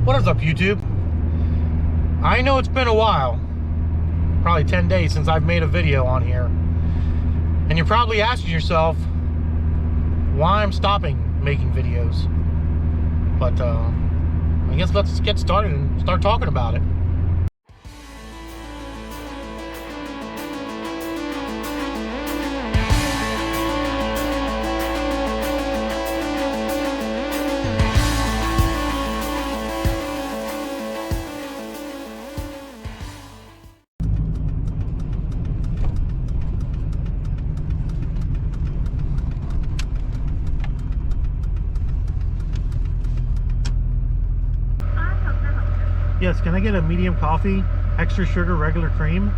What is up, YouTube? I know it's been a while, probably 10 days since I've made a video on here, and you're probably asking yourself why I'm stopping making videos. But I guess let's get started and start talking about it. Yes, can I get a medium coffee, extra sugar, regular cream?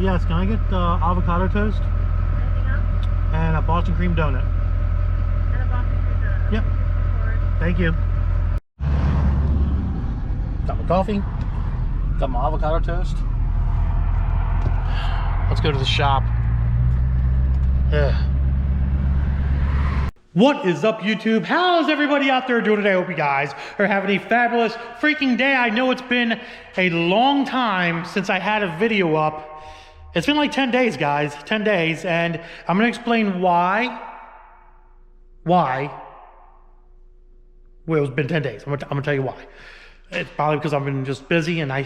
Yes, can I get avocado toast? Anything else? And a Boston cream donut. And a Boston cream donut. Yep. Thank you. Got my coffee. Got my avocado toast. Let's go to the shop. What is up, YouTube? How's everybody out there doing today? I hope you guys are having a fabulous freaking day. I know it's been a long time since I had a video up. It's been like 10 days, guys, 10 days, and I'm gonna explain why. Well, it's been 10 days. I'm gonna tell you why. It's probably because I've been just busy, and I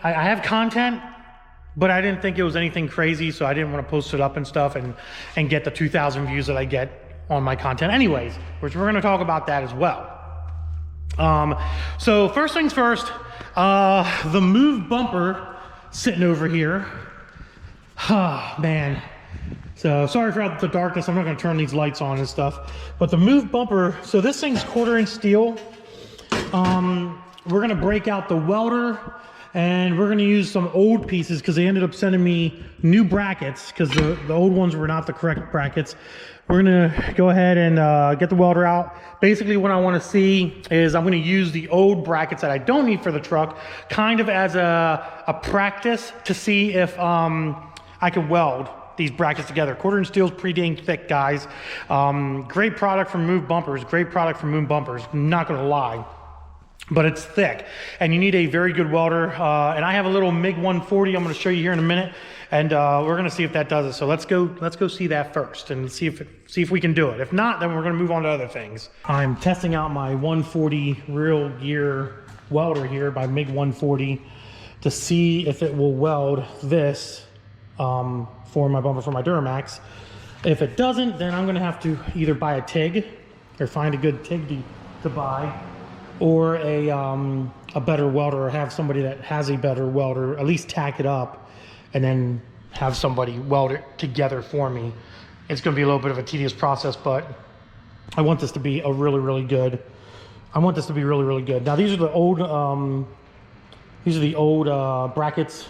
have content, but I didn't think it was anything crazy, so I didn't want to post it up and stuff and get the 2,000 views that I get on my content anyways, which we're going to talk about that as well. So first things first, the Move bumper sitting over here. Man. So sorry for the darkness. I'm not going to turn these lights on and stuff. But the Move bumper, so this thing's 1/4 inch steel. We're going to break out the welder, and we're going to use some old pieces because they ended up sending me new brackets because the old ones were not the correct brackets. We're going to go ahead and get the welder out. Basically what I want to see is I'm going to use the old brackets that I don't need for the truck kind of as a practice to see if I can weld these brackets together. 1/4 inch steel is pretty dang thick, guys. Great product from Move bumpers. Great product from Move bumpers. I'm not going to lie. But it's thick, and you need a very good welder. And I have a little MiG 140 I'm going to show you here in a minute, and we're going to see if that does it. So let's go see that first and see if we can do it. If not, then we're going to move on to other things. I'm testing out my 140 real gear welder here by MiG 140 to see if it will weld this for my bumper for my Duramax. If it doesn't, then I'm going to have to either buy a TIG or find a good TIG to buy, or a better welder, or have somebody that has a better welder at least tack it up and then have somebody weld it together for me. It's going to be a little bit of a tedious process, but I want this to be a really good. I want this to be really good. Now these are the old brackets.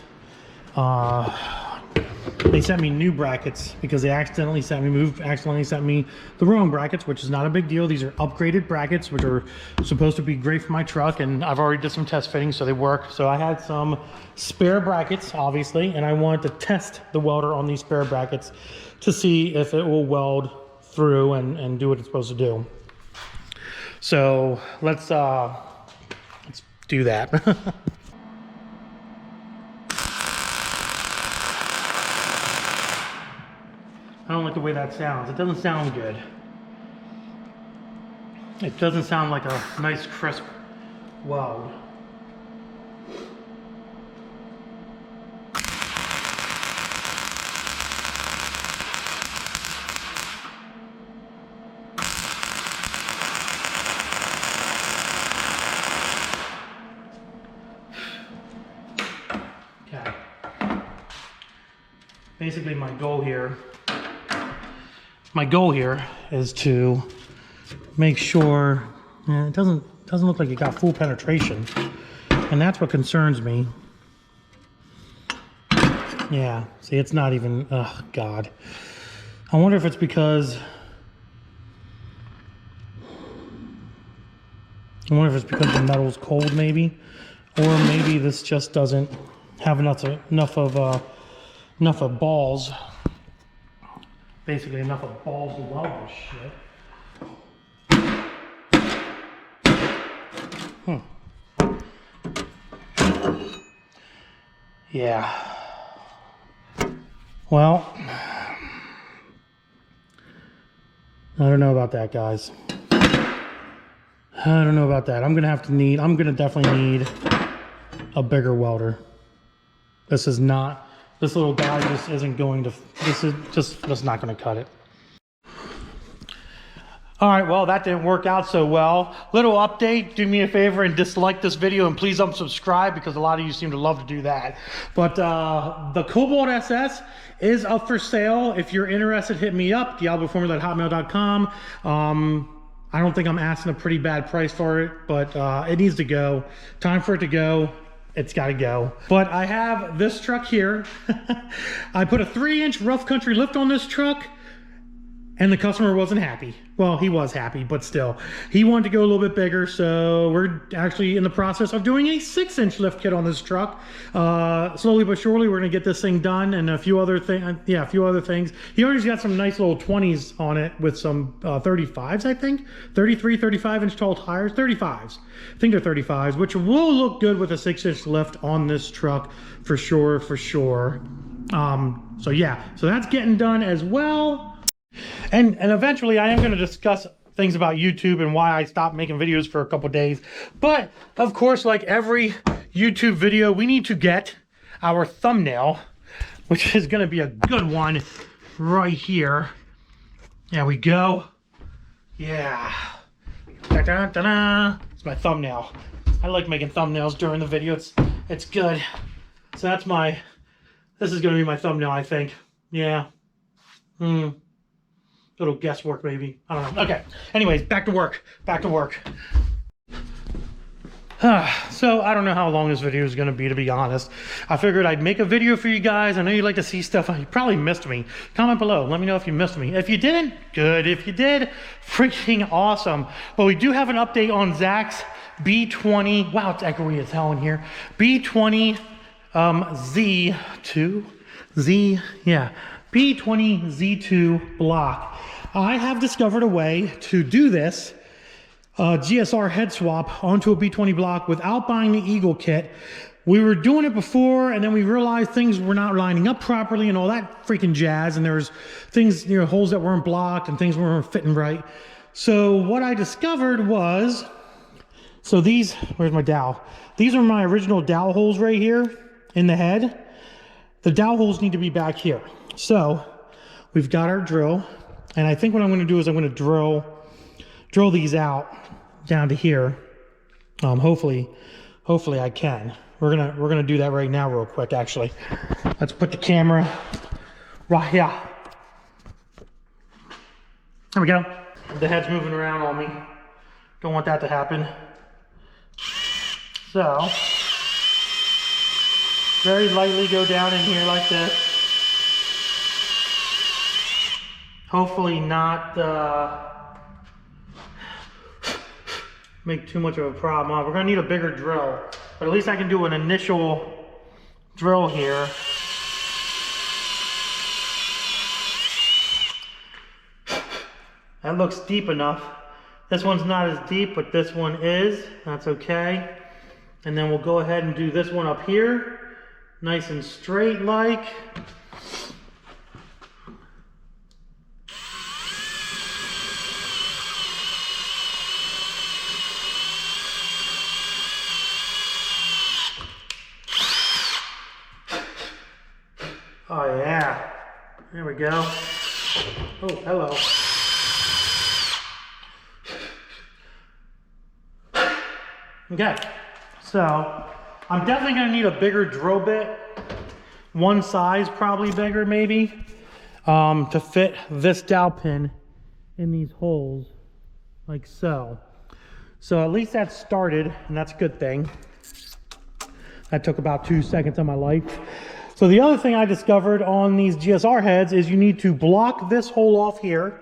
They sent me new brackets because they accidentally sent me the wrong brackets, which is not a big deal. These are upgraded brackets, which are supposed to be great for my truck, and I've already did some test fittings, so they work. So I had some spare brackets, obviously, and I wanted to test the welder on these spare brackets to see if it will weld through and do what it's supposed to do. So let's do that. I don't like the way that sounds. It doesn't sound good. It doesn't sound like a nice crisp weld. Okay. Basically my goal here is to make sure it doesn't look like it got full penetration, and that's what concerns me. Yeah, see, it's not even, oh God. I wonder if it's because the metal's cold, maybe, or maybe this just doesn't have enough of balls. Basically enough of balls to weld this shit. Yeah. Well, I don't know about that, guys. I don't know about that. I'm gonna definitely need a bigger welder. This little guy just isn't going to, this is just not gonna cut it. All right, well, that didn't work out so well. Little update, do me a favor and dislike this video, and please unsubscribe because a lot of you seem to love to do that. But the Cobalt SS is up for sale. If you're interested, hit me up, diabloformula@hotmail.com. I don't think I'm asking a pretty bad price for it, but it needs to go. Time for it to go. It's got to go. But I have this truck here. I put a 3-inch rough country lift on this truck, and the customer wasn't happy. Well, he was happy, but still. He wanted to go a little bit bigger, so we're actually in the process of doing a 6-inch lift kit on this truck. Slowly but surely, we're gonna get this thing done, and a few other things. Yeah, a few other things. He already got some nice little 20s on it with some 35s, I think. 33, 35-inch tall tires, 35s. I think they're 35s, which will look good with a 6-inch lift on this truck for sure, for sure. So yeah, so that's getting done as well. And eventually I am going to discuss things about YouTube and why I stopped making videos for a couple days. But of course, like every YouTube video, we need to get our thumbnail, which is going to be a good one right here. There we go. Yeah. Da-da-da-da. It's my thumbnail. I like making thumbnails during the video. It's good. So that's this is going to be my thumbnail, I think. Yeah. Little guesswork, maybe. I don't know. Okay. Anyways, back to work. Back to work. So I don't know how long this video is going to be honest. I figured I'd make a video for you guys. I know you like to see stuff. You probably missed me. Comment below. Let me know if you missed me. If you didn't, good. If you did, freaking awesome. But we do have an update on Zach's B20. Wow, it's echoey as hell in here. B20 Z2. Yeah. B20 Z2 block. I have discovered a way to do this GSR head swap onto a B20 block without buying the Eagle kit. We were doing it before, and then we realized things were not lining up properly and all that freaking jazz, and there was things, you know, holes that weren't blocked and things weren't fitting right. So what I discovered was, so these, where's my dowel? These are my original dowel holes right here in the head. The dowel holes need to be back here. So we've got our drill, and I think what I'm going to do is I'm going to drill these out down to here. Hopefully I can. We're gonna do that right now real quick. Actually, let's put the camera right here. There we go. The head's moving around on me. Don't want that to happen. So very lightly go down in here like this. Hopefully not make too much of a problem. We're gonna need a bigger drill, but at least I can do an initial drill here. That looks deep enough. This one's not as deep, but this one is. That's okay. And then we'll go ahead and do this one up here, nice and straight like. Oh yeah, there we go. Oh, hello. Okay, so I'm definitely gonna need a bigger drill bit, one size probably bigger maybe, to fit this dowel pin in these holes, like so. So at least that started, and that's a good thing. That took about 2 seconds of my life. So the other thing I discovered on these GSR heads is you need to block this hole off here.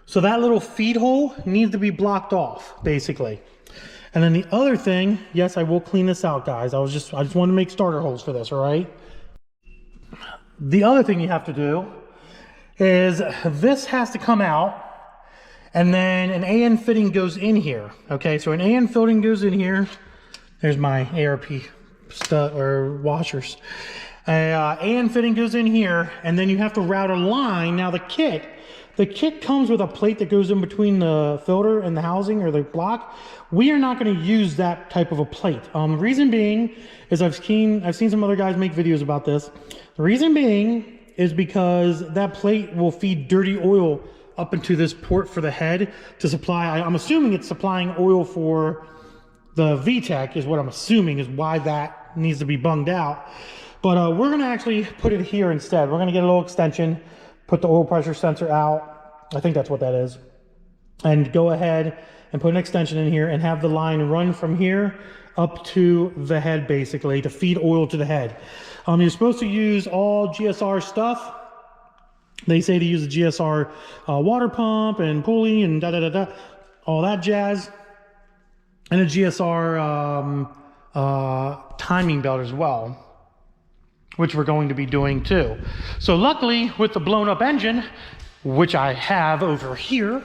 So that little feed hole needs to be blocked off, basically. And then the other thing, yes, I will clean this out, guys. I just wanted to make starter holes for this, all right? The other thing you have to do is this has to come out, And then an AN fitting goes in here. Okay, so an AN fitting goes in here. There's my ARP stud or washers. AN fitting goes in here, and then you have to route a line. Now the kit comes with a plate that goes in between the filter and the housing or the block. We are not going to use that type of a plate. The reason being is I've seen some other guys make videos about this. The reason being is because that plate will feed dirty oil up into this port for the head to supply. I'm assuming it's supplying oil for the VTEC is what I'm assuming is why that needs to be bunged out. But we're going to actually put it here instead. We're going to get a little extension, put the oil pressure sensor out. I think that's what that is. And go ahead and put an extension in here and have the line run from here up to the head basically to feed oil to the head. You're supposed to use all GSR stuff. They say to use a GSR water pump and pulley and all that jazz. And a GSR timing belt as well, which we're going to be doing too. So luckily with the blown up engine, which I have over here,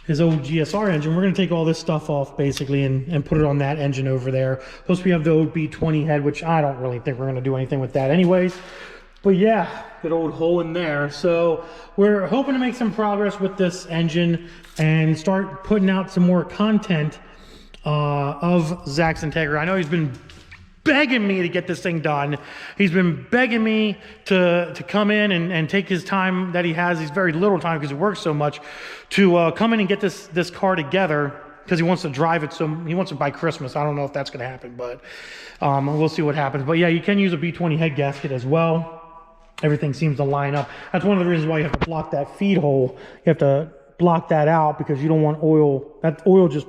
his old GSR engine, we're gonna take all this stuff off basically and put it on that engine over there. Plus we have the old B20 head, which I don't really think we're gonna do anything with that anyways. But yeah, good old hole in there. So we're hoping to make some progress with this engine and start putting out some more content of Zach's Integra. I know he's been begging me to get this thing done. He's been begging me to come in and take his time that he has. He's very little time because he works so much to come in and get this car together because he wants to drive it. So he wants it by Christmas. I don't know if that's going to happen, but we'll see what happens. But yeah, you can use a B20 head gasket as well. Everything seems to line up. That's one of the reasons why you have to block that feed hole. You have to block that out because you don't want oil. That oil just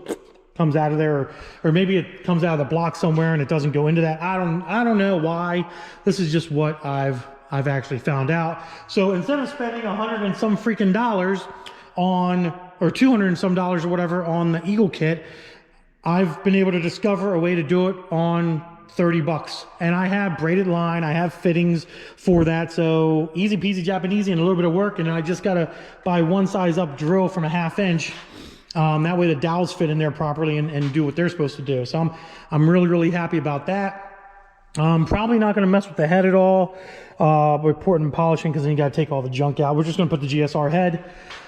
comes out of there, or maybe it comes out of the block somewhere and it doesn't go into that. I don't know why. This is just what I've actually found out. So instead of spending $100 and some freaking dollars on, or $200 and some dollars or whatever on the Eagle kit, I've been able to discover a way to do it on 30 bucks. And I have braided line, I have fittings for that. So easy peasy Japanese and a little bit of work. And I just got to buy one size up drill from a 1/2 inch. That way the dowels fit in there properly and do what they're supposed to do. So I'm really happy about that. Probably not going to mess with the head at all. We're porting and polishing because then you got to take all the junk out. We're just going to put the GSR head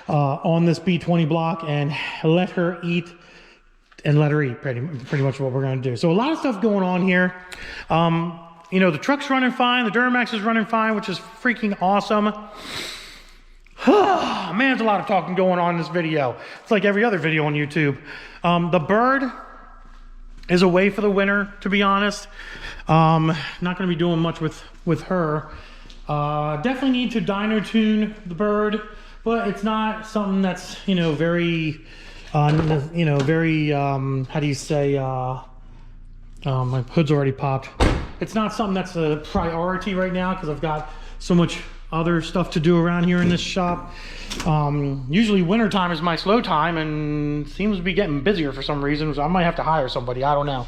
on this B20 block and let her eat. And let her eat, pretty much what we're going to do. So a lot of stuff going on here. You know, the truck's running fine. The Duramax is running fine, which is freaking awesome. Man, there's a lot of talking going on in this video. It's like every other video on YouTube. The bird is away for the winter, to be honest. Not going to be doing much with her. Definitely need to dyno tune the bird, but it's not something that's, you know, very... you know, very, how do you say, my hood's already popped. It's not something that's a priority right now because I've got so much other stuff to do around here in this shop. Usually wintertime is my slow time and seems to be getting busier for some reason. So I might have to hire somebody, I don't know.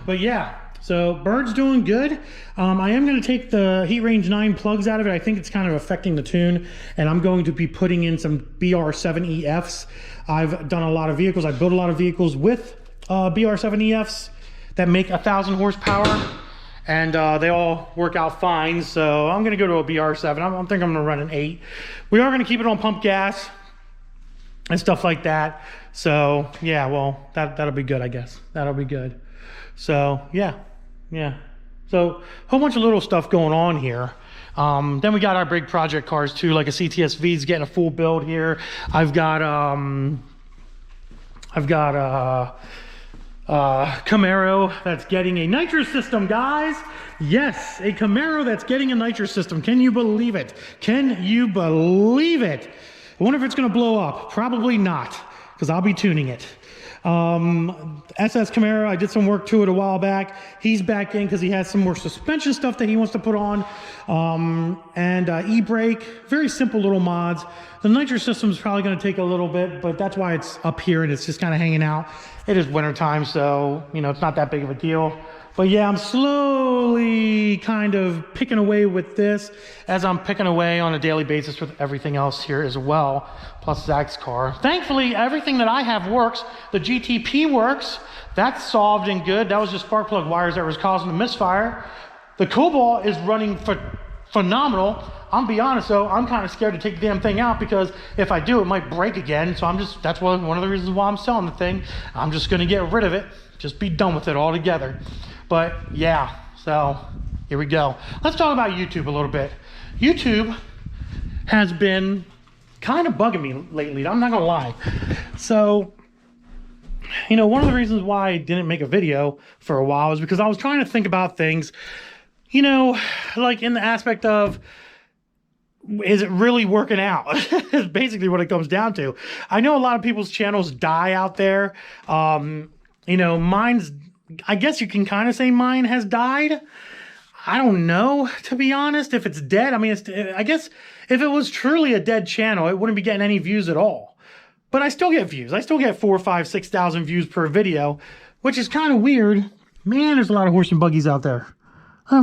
But yeah, so bird's doing good. I am going to take the heat range 9 plugs out of it. I think it's kind of affecting the tune, and I'm going to be putting in some BR7EFs. I've done a lot of vehicles. I built a lot of vehicles with BR7EFs that make 1,000 horsepower, and they all work out fine. So I'm going to go to a BR7. I think I'm going to run an 8. We are going to keep it on pump gas and stuff like that. So yeah, well, that'll be good, I guess. That'll be good. So yeah. So a whole bunch of little stuff going on here. Then we got our big project cars too, like a CTSV is getting a full build here. I've got Camaro that's getting a nitrous system, guys. Yes, a Camaro that's getting a nitrous system. Can you believe it? Can you believe it? I wonder if it's going to blow up. Probably not, because I'll be tuning it. SS Camaro, I did some work to it a while back. He's back in because he has some more suspension stuff that he wants to put on. And e-brake, very simple little mods. The nitrous system is probably going to take a little bit, but that's why it's up here and it's just kind of hanging out. It is winter time, so you know it's not that big of a deal. But yeah, I'm slowly slowly kind of picking away with this as I'm picking away on a daily basis with everything else here as well, plus Zach's car. Thankfully, everything that I have works. The GTP works. That's solved and good. That was just spark plug wires that was causing the misfire. The Cobalt is running phenomenal. I'll be honest though, I'm kind of scared to take the damn thing out because if I do, it might break again. So that's one of the reasons why I'm selling the thing. I'm just gonna get rid of it. Just be done with it altogether. But yeah, so here we go. Let's talk about YouTube a little bit. YouTube has been kind of bugging me lately. I'm not gonna lie. So, you know, one of the reasons why I didn't make a video for a while is because I was trying to think about things, you know, like in the aspect of, is it really working out? Is basically what it comes down to. I know a lot of people's channels die out there. You know, I guess you can kind of say mine has died. I don't know, to be honest, if it's dead. I mean, I guess if it was truly a dead channel, it wouldn't be getting any views at all. But I still get views. I still get 4,000, 5,000, 6,000 views per video, which is kind of weird. Man, there's a lot of horse and buggies out there.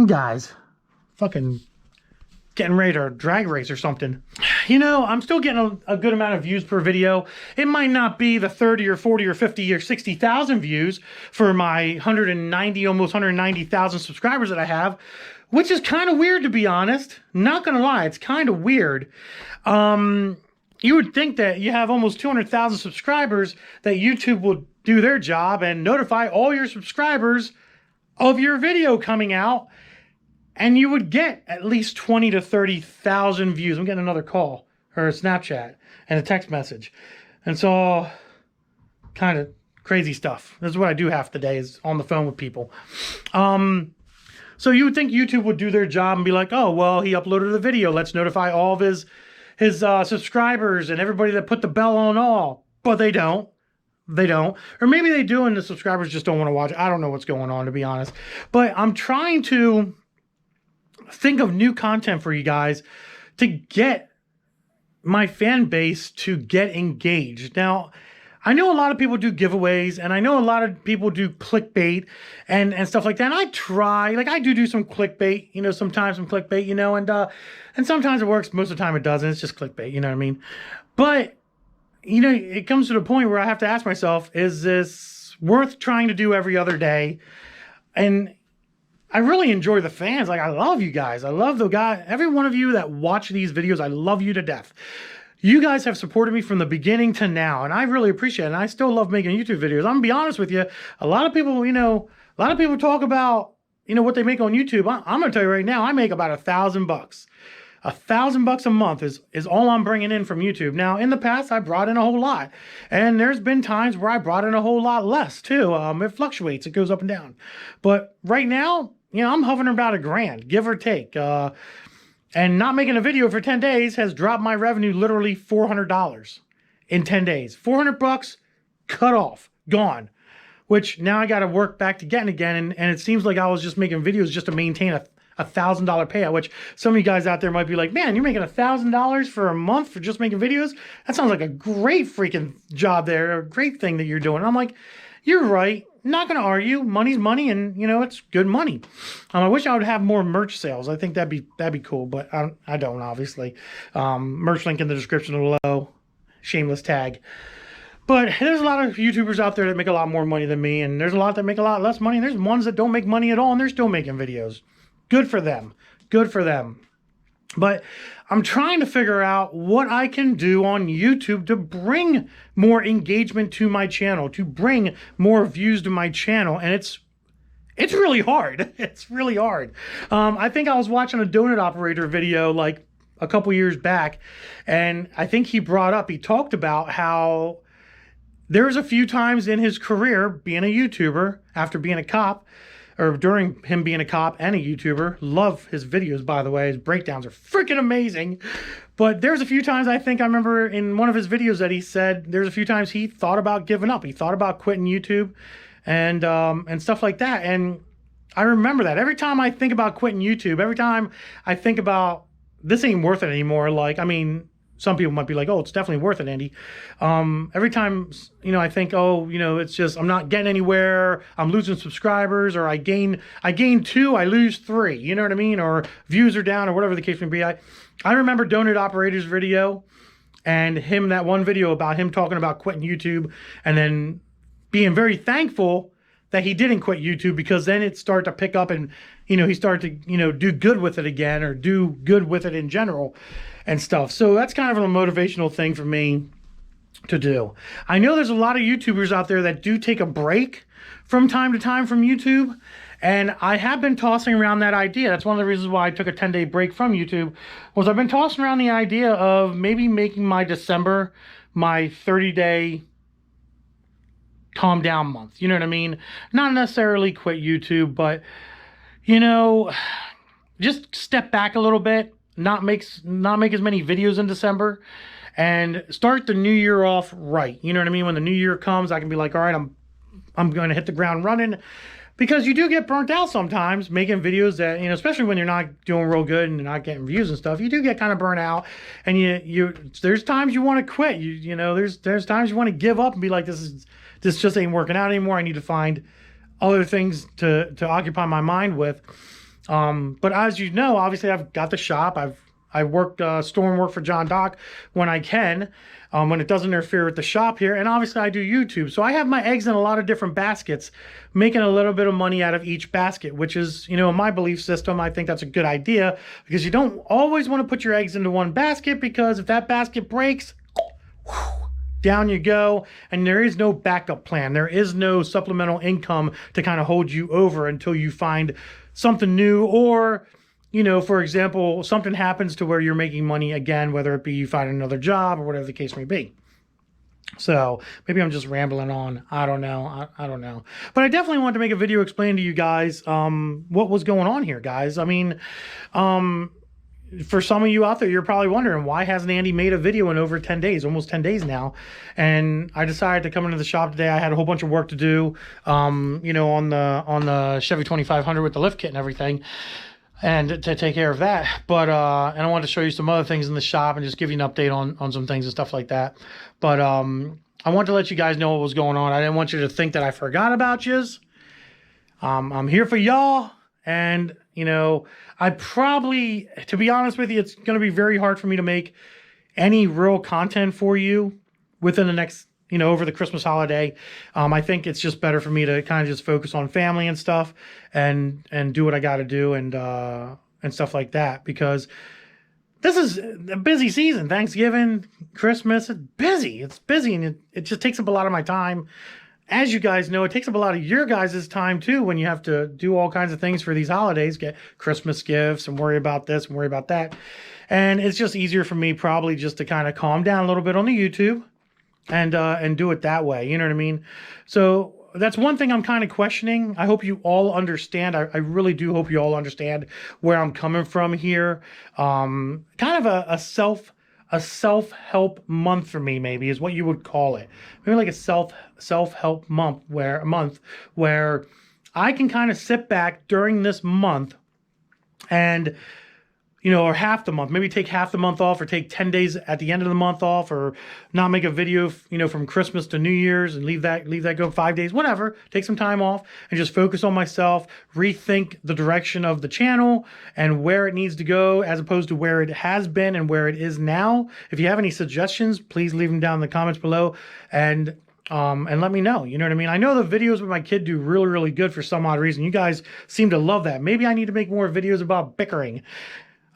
Guys, fucking getting ready to drag race or something. You know, I'm still getting a good amount of views per video. It might not be the 30 or 40 or 50 or 60,000 views for my 190, almost 190,000 subscribers that I have, which is kind of weird, to be honest. Not gonna lie, it's kind of weird. You would think that you have almost 200,000 subscribers that YouTube will do their job and notify all your subscribers of your video coming out, and you would get at least 20 to 30,000 views. I'm getting another call or a Snapchat and a text message. And so kind of crazy stuff. This is what I do half the day, is on the phone with people. So you would think YouTube would do their job and be like, oh, well, he uploaded a video. Let's notify all of his subscribers and everybody that put the bell on all. But they don't. They don't. Or maybe they do and the subscribers just don't want to watch it. I don't know what's going on, to be honest. But I'm trying to think of new content for you guys to get my fan base to get engaged. Now, I know a lot of people do giveaways, and I know a lot of people do clickbait and stuff like that. And I try, like I do some clickbait, you know, sometimes some clickbait, you know, and sometimes it works. Most of the time it doesn't. It's just clickbait, you know what I mean? But, you know, it comes to the point where I have to ask myself, is this worth trying to do every other day? And I really enjoy the fans. Like, I love you guys. I love the guy, every one of you that watch these videos. I love you to death. You guys have supported me from the beginning to now, and I really appreciate it. And I still love making YouTube videos. I'm gonna be honest with you. A lot of people, you know, a lot of people talk about, you know, what they make on YouTube. I'm gonna tell you right now, I make about $1,000 bucks. $1,000 a month is all I'm bringing in from YouTube. Now, in the past, I brought in a whole lot, and there's been times where I brought in a whole lot less too. It fluctuates. It goes up and down. But right now, you know, I'm hovering about $1,000, give or take. And not making a video for 10 days has dropped my revenue literally $400 in 10 days. 400 bucks, cut off, gone. Which now I got to work back to getting again. And it seems like I was just making videos just to maintain a $1,000 payout, which some of you guys out there might be like, man, you're making $1,000 for a month for just making videos? That sounds like a great freaking job there, a great thing that you're doing. And I'm like, you're right. Not going to argue. Money's money, and you know, it's good money. I wish I would have more merch sales. I think that'd be cool, but I don't, obviously. Merch link in the description below. Shameless tag. But there's a lot of YouTubers out there that make a lot more money than me, and there's a lot that make a lot less money, and there's ones that don't make money at all, and they're still making videos. Good for them. Good for them. But I'm trying to figure out what I can do on YouTube to bring more engagement to my channel, to bring more views to my channel. And it's really hard. It's really hard. I think I was watching a donut operator video like a couple years back, and I think he talked about how there's a few times in his career being a YouTuber, after being a cop, or during him being a cop and a YouTuber. Love his videos, by the way. His breakdowns are freaking amazing. But there's a few times, I think I remember in one of his videos that he said there's a few times he thought about giving up. He thought about quitting YouTube and stuff like that. And I remember that. Every time I think about quitting YouTube, every time I think about this ain't worth it anymore. Like, I mean, some people might be like, oh, it's definitely worth it, Andy. Every time, you know, I think, oh, you know, it's just, I'm not getting anywhere. I'm losing subscribers, or I gain 2, I lose 3, you know what I mean? Or views are down, or whatever the case may be. I remember Donut Operator's video, and that one video about him talking about quitting YouTube, and then being very thankful that he didn't quit YouTube, because then it started to pick up, and, you know, he started to, you know, do good with it again, or do good with it in general and stuff. So that's kind of a motivational thing for me to do. I know there's a lot of YouTubers out there that do take a break from time to time from YouTube, and I have been tossing around that idea. That's one of the reasons why I took a 10-day break from YouTube, was I've been tossing around the idea of maybe making my December my 30-day calm down month. You know what I mean? Not necessarily quit YouTube, but, you know, just step back a little bit, not make as many videos in December, and start the new year off right. You know what I mean? When the new year comes, I can be like, all right, I'm going to hit the ground running, because you do get burnt out sometimes making videos that, you know, especially when you're not doing real good and you're not getting views and stuff. You do get kind of burnt out, and there's times you want to quit. You know, there's times you want to give up and be like, this just ain't working out anymore. I need to find other things to occupy my mind with. But as you know, obviously I've got the shop. I worked storm work for John Doc when I can, when it doesn't interfere with the shop here. And obviously I do YouTube. So I have my eggs in a lot of different baskets, making a little bit of money out of each basket, which is, you know, in my belief system, I think that's a good idea, because you don't always want to put your eggs into one basket, because if that basket breaks, down you go, and there is no backup plan. There is no supplemental income to kind of hold you over until you find something new, or, you know, for example, something happens to where you're making money again, whether it be you find another job or whatever the case may be. So maybe I'm just rambling on. I don't know. I don't know. But I definitely wanted to make a video explain to you guys what was going on here, guys. I mean, for some of you out there, you're probably wondering, why hasn't Andy made a video in over 10 days, almost 10 days now? And I decided to come into the shop today. I had a whole bunch of work to do, you know, on the Chevy 2500 with the lift kit and everything, and to take care of that. But, and I wanted to show you some other things in the shop and just give you an update on some things and stuff like that. But, I wanted to let you guys know what was going on. I didn't want you to think that I forgot about yous. I'm here for y'all. And, you know, I probably, to be honest with you, it's going to be very hard for me to make any real content for you within the next, you know, over the Christmas holiday. I think it's just better for me to kind of just focus on family and stuff, and do what I got to do, and stuff like that, because this is a busy season. Thanksgiving, Christmas, it's busy, and it just takes up a lot of my time. As you guys know, it takes up a lot of your guys' time too, when you have to do all kinds of things for these holidays, get Christmas gifts and worry about this and worry about that. And it's just easier for me probably just to kind of calm down a little bit on the YouTube and do it that way. You know what I mean? So that's one thing I'm kind of questioning. I hope you all understand. I really do hope you all understand where I'm coming from here. Kind of a self-help month for me, maybe, is what you would call it. Maybe like a self-help month where I can kind of sit back during this month and, you know, or half the month, maybe take half the month off, or take 10 days at the end of the month off, or not make a video, you know, from Christmas to New Year's, and leave that go 5 days, whatever, take some time off and just focus on myself, rethink the direction of the channel and where it needs to go, as opposed to where it has been and where it is now. If you have any suggestions, please leave them down in the comments below, and let me know. You know what I mean? I know the videos with my kid do really, really good for some odd reason. You guys seem to love that. Maybe I need to make more videos about bickering,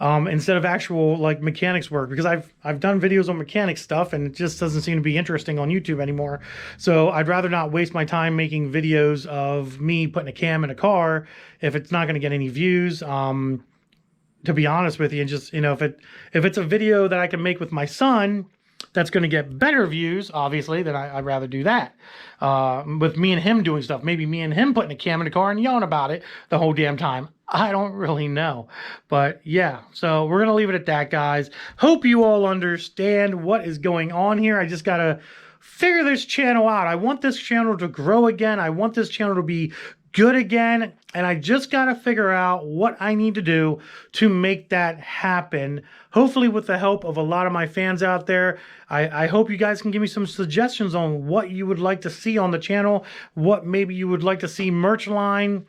instead of actual like mechanics work, because I've done videos on mechanics stuff, and it just doesn't seem to be interesting on YouTube anymore. So I'd rather not waste my time making videos of me putting a cam in a car if it's not going to get any views. To be honest with you, and just, you know, if it's a video that I can make with my son that's going to get better views, obviously, then I'd rather do that. With me and him doing stuff, maybe me and him putting a cam in the car and yelling about it the whole damn time. I don't really know. But yeah, so we're going to leave it at that, guys. Hope you all understand what is going on here. I just got to figure this channel out. I want this channel to grow again. I want this channel to be good again, and I just got to figure out what I need to do to make that happen. Hopefully with the help of a lot of my fans out there. I hope you guys can give me some suggestions on what you would like to see on the channel, what maybe you would like to see merch line.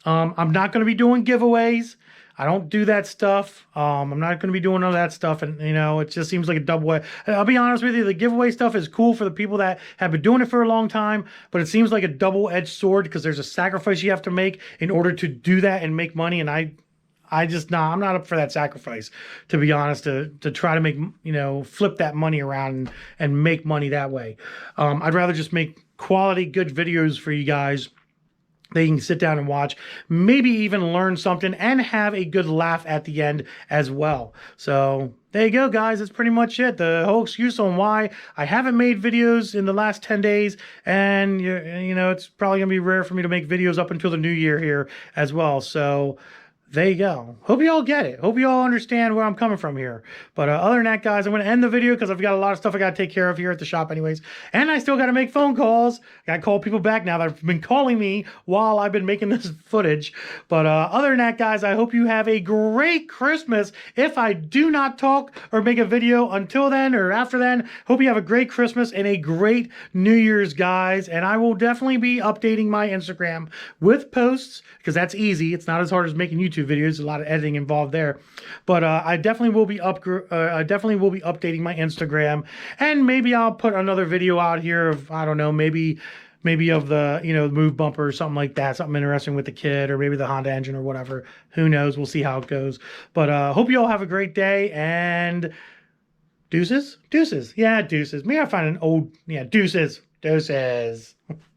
I'm not going to be doing giveaways. I don't do that stuff. I'm not going to be doing none of that stuff. And, you know, it just seems like a double way. I'll be honest with you. The giveaway stuff is cool for the people that have been doing it for a long time. But it seems like a double-edged sword because there's a sacrifice you have to make in order to do that and make money. And I just, nah, I'm not up for that sacrifice, to be honest, to try to make, you know, flip that money around and make money that way. I'd rather just make quality, good videos for you guys. They can sit down and watch, maybe even learn something and have a good laugh at the end as well. So there you go, guys. That's pretty much it. The whole excuse on why I haven't made videos in the last 10 days. And, you know, it's probably going to be rare for me to make videos up until the new year here as well. So there you go. Hope you all get it. Hope you all understand where I'm coming from here. But other than that, guys, I'm going to end the video because I've got a lot of stuff I got to take care of here at the shop anyways. And I still got to make phone calls. I got to call people back now that have been calling me while I've been making this footage. But other than that, guys, I hope you have a great Christmas. If I do not talk or make a video until then or after then, hope you have a great Christmas and a great New Year's, guys. And I will definitely be updating my Instagram with posts because that's easy. It's not as hard as making YouTube videos. A lot of editing involved there, but I definitely will be updating my Instagram, and maybe I'll put another video out here of, I don't know, maybe of the, you know, move bumper or something like that, something interesting with the kid, or maybe the Honda engine or whatever. Who knows? We'll see how it goes. But hope you all have a great day, and deuces. Yeah, deuces. Maybe I find an old, yeah, deuces.